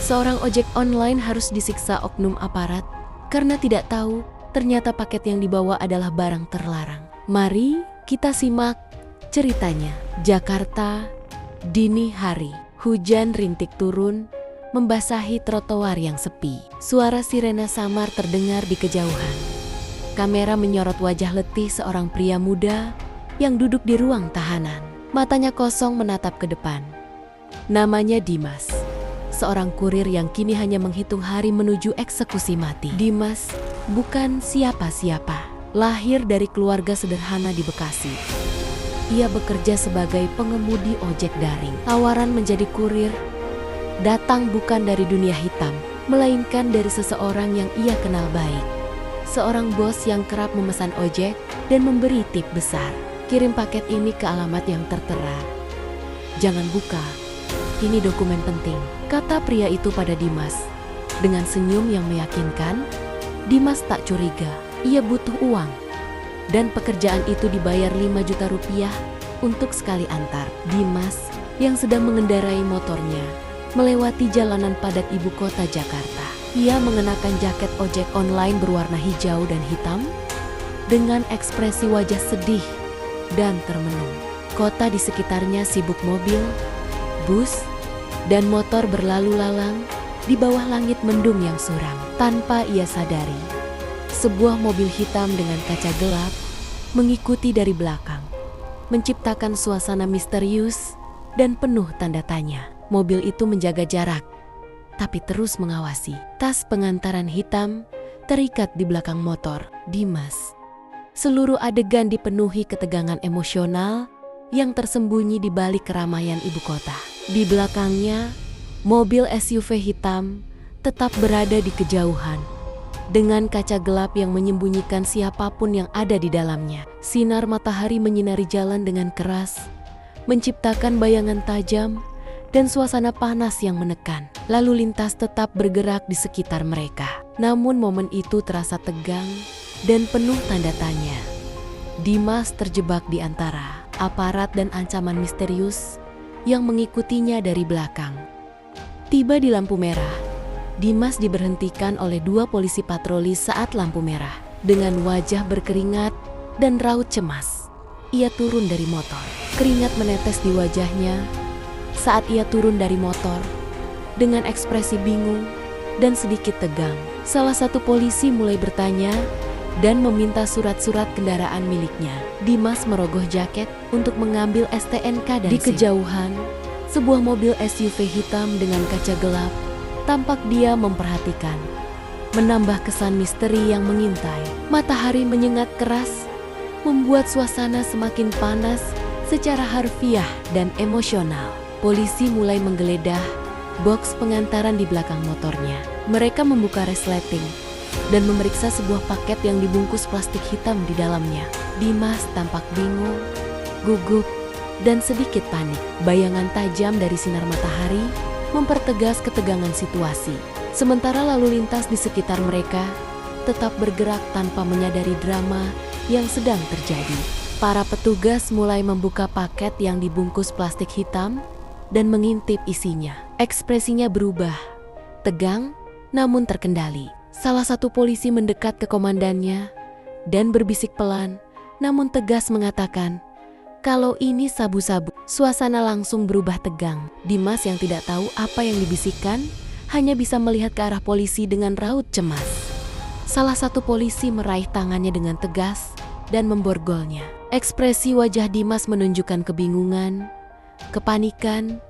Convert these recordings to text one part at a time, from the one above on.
Seorang ojek online harus disiksa oknum aparat karena tidak tahu ternyata paket yang dibawa adalah barang terlarang. Mari kita simak ceritanya. Jakarta, dini hari. Hujan rintik turun, membasahi trotoar yang sepi. Suara sirena samar terdengar di kejauhan. Kamera menyorot wajah letih seorang pria muda yang duduk di ruang tahanan. Matanya kosong menatap ke depan. Namanya Dimas. Seorang kurir yang kini hanya menghitung hari menuju eksekusi mati. Dimas bukan siapa-siapa. Lahir dari keluarga sederhana di Bekasi. Ia bekerja sebagai pengemudi ojek daring. Tawaran menjadi kurir datang bukan dari dunia hitam, melainkan dari seseorang yang ia kenal baik. Seorang bos yang kerap memesan ojek dan memberi tip besar. Kirim paket ini ke alamat yang tertera. Jangan buka, ini dokumen penting, kata pria itu pada Dimas. Dengan senyum yang meyakinkan, Dimas tak curiga. Ia butuh uang, dan pekerjaan itu dibayar 5 juta rupiah untuk sekali antar. Dimas yang sedang mengendarai motornya melewati jalanan padat ibu kota Jakarta. Ia mengenakan jaket ojek online berwarna hijau dan hitam dengan ekspresi wajah sedih dan termenung. Kota di sekitarnya sibuk mobil, bus, dan motor berlalu lalang di bawah langit mendung yang suram. Tanpa ia sadari, sebuah mobil hitam dengan kaca gelap mengikuti dari belakang, menciptakan suasana misterius dan penuh tanda tanya. Mobil itu menjaga jarak, tapi terus mengawasi. Tas pengantaran hitam terikat di belakang motor Dimas. Seluruh adegan dipenuhi ketegangan emosional yang tersembunyi di balik keramaian ibu kota. Di belakangnya, mobil SUV hitam tetap berada di kejauhan, dengan kaca gelap yang menyembunyikan siapapun yang ada di dalamnya. Sinar matahari menyinari jalan dengan keras, menciptakan bayangan tajam dan suasana panas yang menekan. Lalu lintas tetap bergerak di sekitar mereka. Namun momen itu terasa tegang dan penuh tanda tanya. Dimas terjebak di antara aparat dan ancaman misterius yang mengikutinya dari belakang. Tiba di lampu merah, Dimas diberhentikan oleh 2 polisi patroli saat lampu merah. Dengan wajah berkeringat dan raut cemas, ia turun dari motor. Keringat menetes di wajahnya saat ia turun dari motor dengan ekspresi bingung dan sedikit tegang. Salah satu polisi mulai bertanya dan meminta surat-surat kendaraan miliknya. Dimas merogoh jaket untuk mengambil STNK dari kejauhan. Sebuah mobil SUV hitam dengan kaca gelap tampak dia memperhatikan, menambah kesan misteri yang mengintai. Matahari menyengat keras, membuat suasana semakin panas secara harfiah dan emosional. Polisi mulai menggeledah boks pengantaran di belakang motornya. Mereka membuka resleting dan memeriksa sebuah paket yang dibungkus plastik hitam di dalamnya. Dimas tampak bingung, gugup, dan sedikit panik. Bayangan tajam dari sinar matahari mempertegas ketegangan situasi. Sementara lalu lintas di sekitar mereka tetap bergerak tanpa menyadari drama yang sedang terjadi. Para petugas mulai membuka paket yang dibungkus plastik hitam dan mengintip isinya. Ekspresinya berubah, tegang namun terkendali. Salah satu polisi mendekat ke komandannya dan berbisik pelan namun tegas mengatakan, "Kalau ini sabu-sabu." Suasana langsung berubah tegang. Dimas yang tidak tahu apa yang dibisikkan hanya bisa melihat ke arah polisi dengan raut cemas. Salah satu polisi meraih tangannya dengan tegas dan memborgolnya. Ekspresi wajah Dimas menunjukkan kebingungan, kepanikan,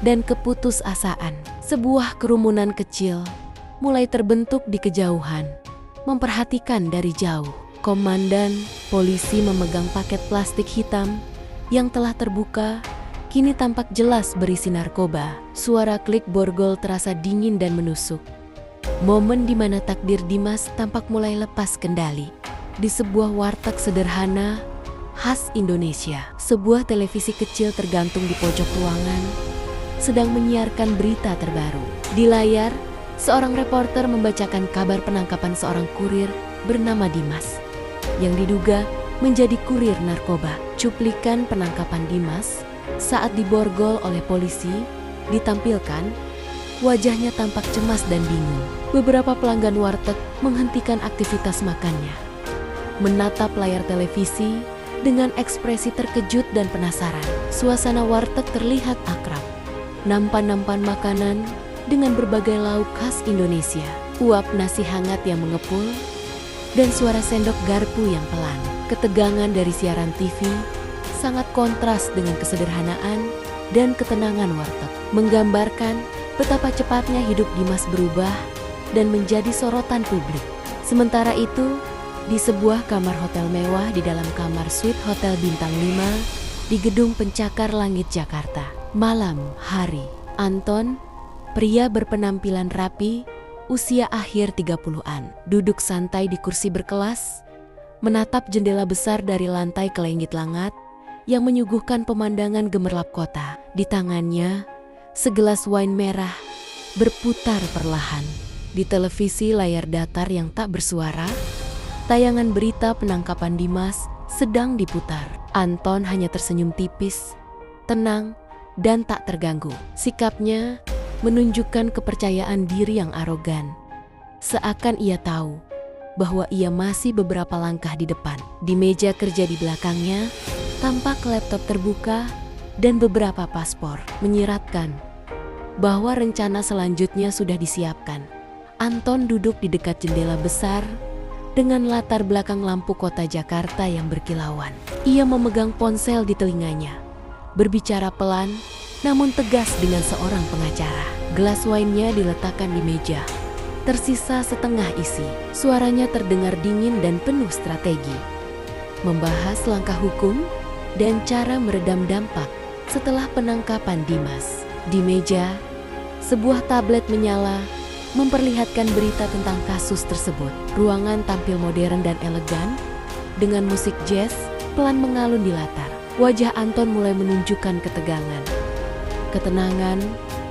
dan keputusasaan. Sebuah kerumunan kecil mulai terbentuk di kejauhan, memperhatikan dari jauh. Komandan polisi memegang paket plastik hitam yang telah terbuka, kini tampak jelas berisi narkoba. Suara klik borgol terasa dingin dan menusuk. Momen di mana takdir Dimas tampak mulai lepas kendali. Di sebuah warteg sederhana khas Indonesia, sebuah televisi kecil tergantung di pojok ruangan sedang menyiarkan berita terbaru. Di layar, seorang reporter membacakan kabar penangkapan seorang kurir bernama Dimas yang diduga menjadi kurir narkoba. Cuplikan penangkapan Dimas saat diborgol oleh polisi ditampilkan Wajahnya tampak cemas dan bingung. Beberapa pelanggan warteg menghentikan aktivitas makannya, menatap layar televisi dengan ekspresi terkejut dan penasaran. Suasana warteg terlihat akrab. Nampan-nampan makanan dengan berbagai lauk khas Indonesia, uap nasi hangat yang mengepul, dan suara sendok garpu yang pelan. Ketegangan dari siaran TV sangat kontras dengan kesederhanaan dan ketenangan warteg, menggambarkan betapa cepatnya hidup Dimas berubah dan menjadi sorotan publik. Sementara itu, di sebuah kamar hotel mewah di dalam kamar suite Hotel Bintang 5 di Gedung Pencakar Langit, Jakarta. Malam hari, Anton, pria berpenampilan rapi, usia akhir 30-an, duduk santai di kursi berkelas, menatap jendela besar dari lantai ke langit-langat yang menyuguhkan pemandangan gemerlap kota. Di tangannya, segelas wine merah berputar perlahan. Di televisi layar datar yang tak bersuara, tayangan berita penangkapan Dimas sedang diputar. Anton hanya tersenyum tipis, tenang, dan tak terganggu. Sikapnya menunjukkan kepercayaan diri yang arogan, seakan ia tahu bahwa ia masih beberapa langkah di depan. Di meja kerja di belakangnya, tampak laptop terbuka dan beberapa paspor, menyiratkan bahwa rencana selanjutnya sudah disiapkan. Anton duduk di dekat jendela besar dengan latar belakang lampu kota Jakarta yang berkilauan. Ia memegang ponsel di telinganya, berbicara pelan namun tegas dengan seorang pengacara. Gelas wine-nya diletakkan di meja, tersisa setengah isi. Suaranya terdengar dingin dan penuh strategi, membahas langkah hukum dan cara meredam dampak setelah penangkapan Dimas. Di meja, sebuah tablet menyala, memperlihatkan berita tentang kasus tersebut. Ruangan tampil modern dan elegan, dengan musik jazz pelan mengalun di latar. Wajah Anton mulai menunjukkan ketegangan. Ketenangan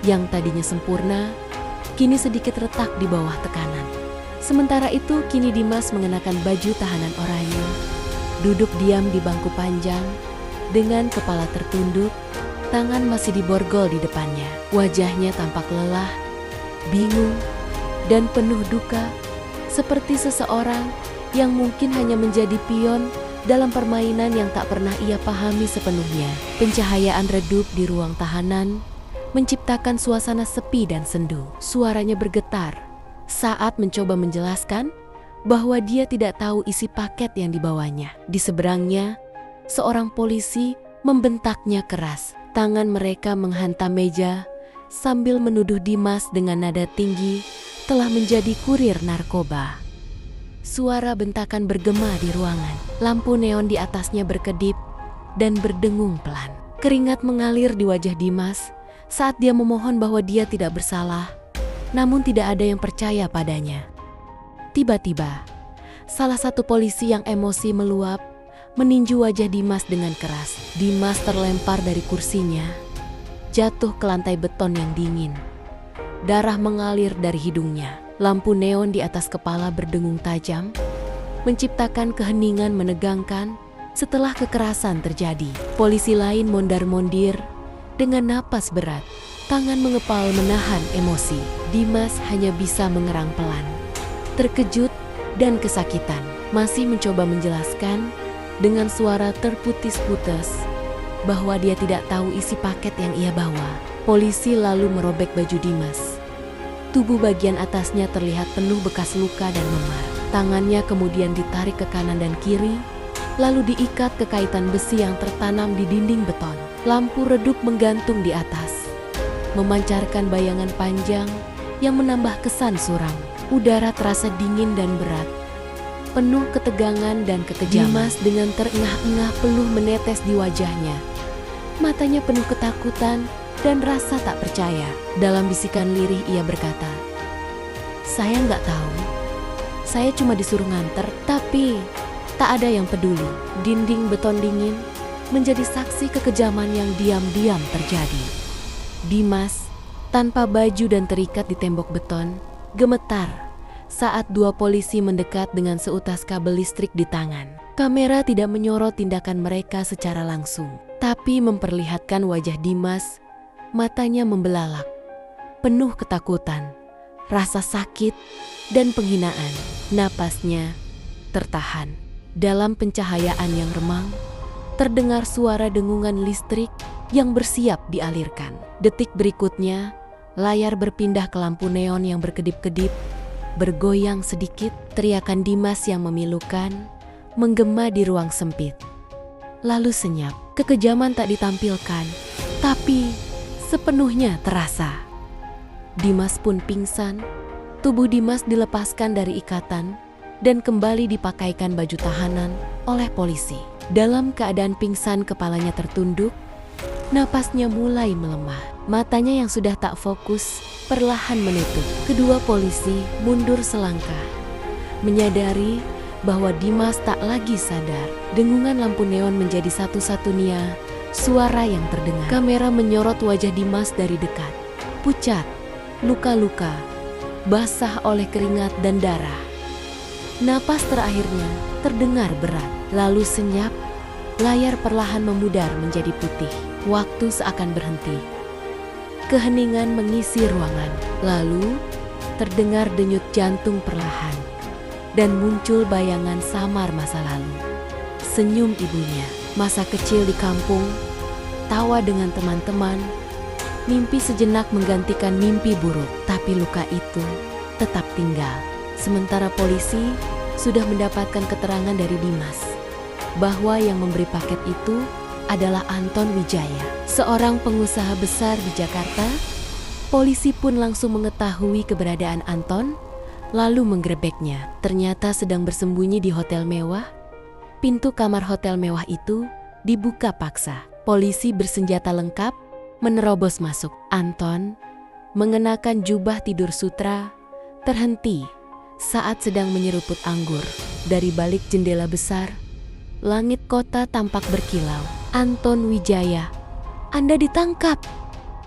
yang tadinya sempurna, kini sedikit retak di bawah tekanan. Sementara itu, kini Dimas mengenakan baju tahanan oranye, duduk diam di bangku panjang, dengan kepala tertunduk, tangan masih diborgol di depannya. Wajahnya tampak lelah, bingung, dan penuh duka, seperti seseorang yang mungkin hanya menjadi pion dalam permainan yang tak pernah ia pahami sepenuhnya. Pencahayaan redup di ruang tahanan menciptakan suasana sepi dan sendu. Suaranya bergetar saat mencoba menjelaskan bahwa dia tidak tahu isi paket yang dibawanya. Di seberangnya, seorang polisi membentaknya keras. Tangan mereka menghantam meja sambil menuduh Dimas dengan nada tinggi telah menjadi kurir narkoba. Suara bentakan bergema di ruangan. Lampu neon di atasnya berkedip dan berdengung pelan. Keringat mengalir di wajah Dimas saat dia memohon bahwa dia tidak bersalah, namun tidak ada yang percaya padanya. Tiba-tiba, salah satu polisi yang emosi meluap meninju wajah Dimas dengan keras. Dimas terlempar dari kursinya, jatuh ke lantai beton yang dingin. Darah mengalir dari hidungnya. Lampu neon di atas kepala berdengung tajam, menciptakan keheningan menegangkan setelah kekerasan terjadi. Polisi lain mondar-mondir dengan napas berat, tangan mengepal menahan emosi. Dimas hanya bisa mengerang pelan, terkejut dan kesakitan. Masih mencoba menjelaskan dengan suara terputus-putus bahwa dia tidak tahu isi paket yang ia bawa. Polisi lalu merobek baju Dimas. Tubuh bagian atasnya terlihat penuh bekas luka dan memar. Tangannya kemudian ditarik ke kanan dan kiri, lalu diikat ke kaitan besi yang tertanam di dinding beton. Lampu redup menggantung di atas, memancarkan bayangan panjang yang menambah kesan suram. Udara terasa dingin dan berat, penuh ketegangan dan kekejaman. Dimas dengan terengah-engah peluh menetes di wajahnya. Matanya penuh ketakutan dan rasa tak percaya. Dalam bisikan lirih ia berkata, "Saya nggak tahu. Saya cuma disuruh nganter, tapi tak ada yang peduli." Dinding beton dingin menjadi saksi kekejaman yang diam-diam terjadi. Dimas, tanpa baju dan terikat di tembok beton, gemetar saat dua polisi mendekat dengan seutas kabel listrik di tangan. Kamera tidak menyorot tindakan mereka secara langsung, tapi memperlihatkan wajah Dimas. Matanya membelalak, penuh ketakutan, rasa sakit, dan penghinaan. Napasnya tertahan. Dalam pencahayaan yang remang, terdengar suara dengungan listrik yang bersiap dialirkan. Detik berikutnya, layar berpindah ke lampu neon yang berkedip-kedip, bergoyang sedikit. Teriakan Dimas yang memilukan menggema di ruang sempit. Lalu senyap. Kekejaman tak ditampilkan, tapi sepenuhnya terasa. Dimas pun pingsan. Tubuh Dimas dilepaskan dari ikatan dan kembali dipakaikan baju tahanan oleh polisi. Dalam keadaan pingsan, kepalanya tertunduk, napasnya mulai melemah. Matanya yang sudah tak fokus perlahan menutup. Kedua polisi mundur selangkah, menyadari bahwa Dimas tak lagi sadar. Dengungan lampu neon menjadi satu-satunya suara yang terdengar. Kamera menyorot wajah Dimas dari dekat. Pucat, luka-luka, basah oleh keringat dan darah. Napas terakhirnya terdengar berat, lalu senyap. Layar perlahan memudar menjadi putih. Waktu seakan berhenti. Keheningan mengisi ruangan. Lalu terdengar denyut jantung perlahan. Dan muncul bayangan samar masa lalu. Senyum ibunya, masa kecil di kampung, tawa dengan teman-teman. Mimpi sejenak menggantikan mimpi buruk, tapi luka itu tetap tinggal. Sementara polisi sudah mendapatkan keterangan dari Dimas bahwa yang memberi paket itu adalah Anton Wijaya, seorang pengusaha besar di Jakarta. Polisi pun langsung mengetahui keberadaan Anton, lalu menggerebeknya. Ternyata sedang bersembunyi di hotel mewah. Pintu kamar hotel mewah itu dibuka paksa. Polisi bersenjata lengkap menerobos masuk. Anton, mengenakan jubah tidur sutra, terhenti saat sedang menyeruput anggur. Dari balik jendela besar, langit kota tampak berkilau. "Anton Wijaya, Anda ditangkap!"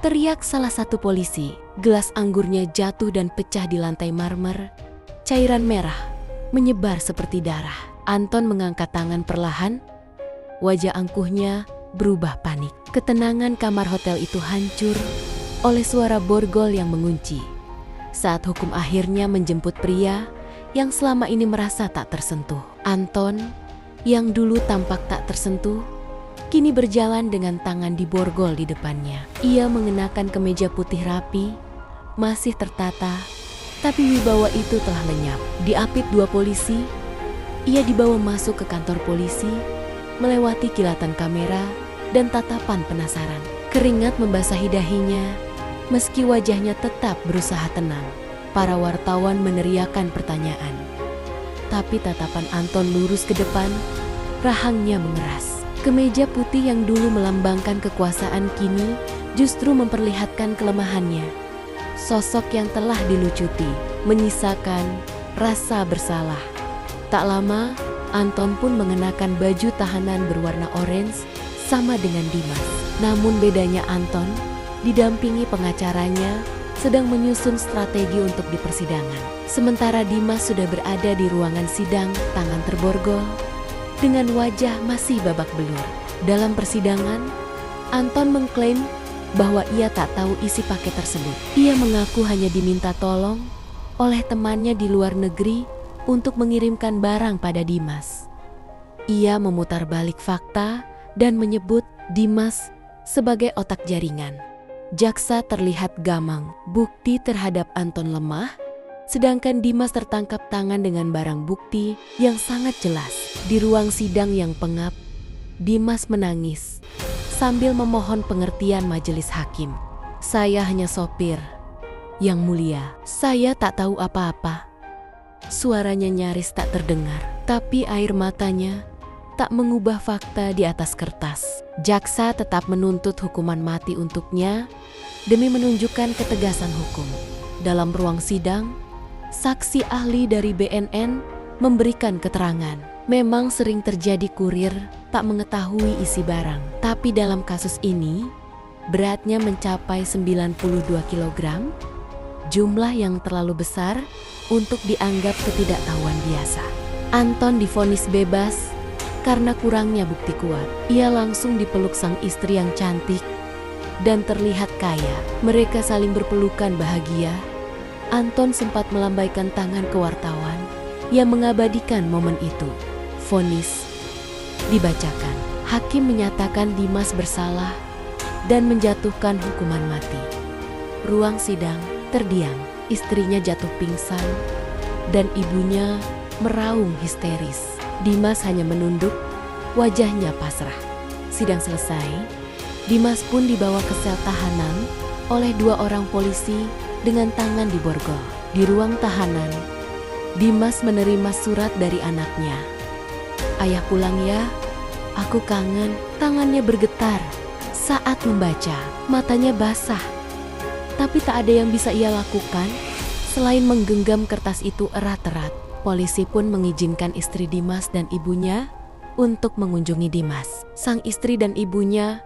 teriak salah satu polisi. Gelas anggurnya jatuh dan pecah di lantai marmer. Cairan merah menyebar seperti darah. Anton mengangkat tangan perlahan. Wajah angkuhnya berubah panik. Ketenangan kamar hotel itu hancur oleh suara borgol yang mengunci. Saat hukum akhirnya menjemput pria yang selama ini merasa tak tersentuh. Anton, yang dulu tampak tak tersentuh, kini berjalan dengan tangan diborgol di depannya. Ia mengenakan kemeja putih rapi, masih tertata, tapi wibawa itu telah lenyap. Diapit dua polisi, ia dibawa masuk ke kantor polisi, melewati kilatan kamera dan tatapan penasaran. Keringat membasahi dahinya, meski wajahnya tetap berusaha tenang. Para wartawan meneriakan pertanyaan. Tapi tatapan Anton lurus ke depan, rahangnya mengeras. Kemeja putih yang dulu melambangkan kekuasaan kini justru memperlihatkan kelemahannya. Sosok yang telah dilucuti, menyisakan rasa bersalah. Tak lama, Anton pun mengenakan baju tahanan berwarna orange sama dengan Dimas. Namun bedanya Anton, didampingi pengacaranya, sedang menyusun strategi untuk di persidangan. Sementara Dimas sudah berada di ruangan sidang, tangan terborgol, dengan wajah masih babak belur. Dalam persidangan, Anton mengklaim bahwa ia tak tahu isi paket tersebut. Ia mengaku hanya diminta tolong oleh temannya di luar negeri untuk mengirimkan barang pada Dimas. Ia memutar balik fakta dan menyebut Dimas sebagai otak jaringan. Jaksa terlihat gamang, bukti terhadap Anton lemah, sedangkan Dimas tertangkap tangan dengan barang bukti yang sangat jelas. Di ruang sidang yang pengap, Dimas menangis sambil memohon pengertian majelis hakim. "Saya hanya sopir, Yang Mulia. Saya tak tahu apa-apa." Suaranya nyaris tak terdengar, tapi air matanya tak mengubah fakta di atas kertas. Jaksa tetap menuntut hukuman mati untuknya demi menunjukkan ketegasan hukum. Dalam ruang sidang, saksi ahli dari BNN memberikan keterangan. Memang sering terjadi kurir tak mengetahui isi barang. Tapi dalam kasus ini, beratnya mencapai 92 kg, jumlah yang terlalu besar untuk dianggap ketidaktahuan biasa. Anton divonis bebas karena kurangnya bukti kuat. Ia langsung dipeluk sang istri yang cantik, dan terlihat kaya. Mereka saling berpelukan bahagia. Anton sempat melambaikan tangan ke wartawan yang mengabadikan momen itu. Vonis dibacakan. Hakim menyatakan Dimas bersalah dan menjatuhkan hukuman mati. Ruang sidang terdiam. Istrinya jatuh pingsan dan ibunya meraung histeris. Dimas hanya menunduk, wajahnya pasrah. Sidang selesai, Dimas pun dibawa ke sel tahanan oleh 2 orang polisi dengan tangan diborgol. Di ruang tahanan, Dimas menerima surat dari anaknya. "Ayah pulang ya, aku kangen." Tangannya bergetar saat membaca, matanya basah. Tapi tak ada yang bisa ia lakukan selain menggenggam kertas itu erat-erat. Polisi pun mengizinkan istri Dimas dan ibunya untuk mengunjungi Dimas. Sang istri dan ibunya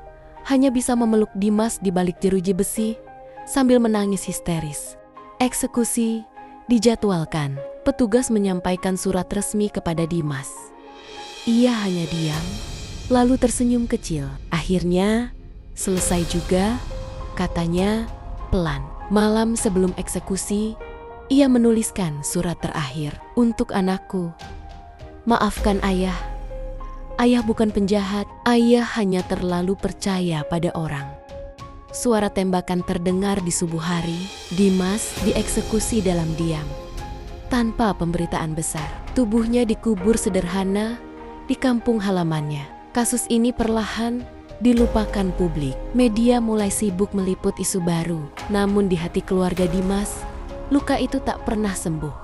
hanya bisa memeluk Dimas di balik jeruji besi sambil menangis histeris. Eksekusi dijadwalkan. Petugas menyampaikan surat resmi kepada Dimas. Ia hanya diam, lalu tersenyum kecil. "Akhirnya selesai juga," katanya pelan. Malam sebelum eksekusi, ia menuliskan surat terakhir. "Untuk anakku, maafkan ayah. Ayah bukan penjahat, ayah hanya terlalu percaya pada orang." Suara tembakan terdengar di subuh hari. Dimas dieksekusi dalam diam, tanpa pemberitaan besar. Tubuhnya dikubur sederhana di kampung halamannya. Kasus ini perlahan dilupakan publik. Media mulai sibuk meliput isu baru. Namun di hati keluarga Dimas, luka itu tak pernah sembuh.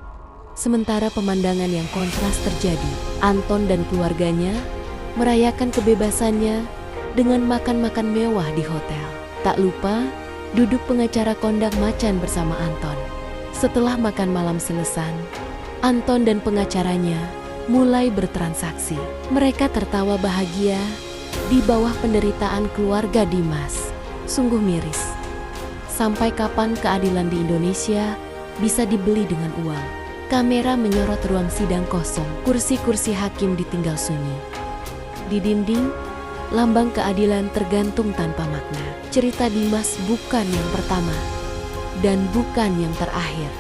Sementara pemandangan yang kontras terjadi. Anton dan keluarganya merayakan kebebasannya dengan makan-makan mewah di hotel. Tak lupa duduk pengacara kondang macan bersama Anton. Setelah makan malam selesai, Anton dan pengacaranya mulai bertransaksi. Mereka tertawa bahagia di bawah penderitaan keluarga Dimas. Sungguh miris. Sampai kapan keadilan di Indonesia bisa dibeli dengan uang? Kamera menyorot ruang sidang kosong. Kursi-kursi hakim ditinggal sunyi. Di dinding, lambang keadilan tergantung tanpa makna. Cerita Dimas bukan yang pertama dan bukan yang terakhir.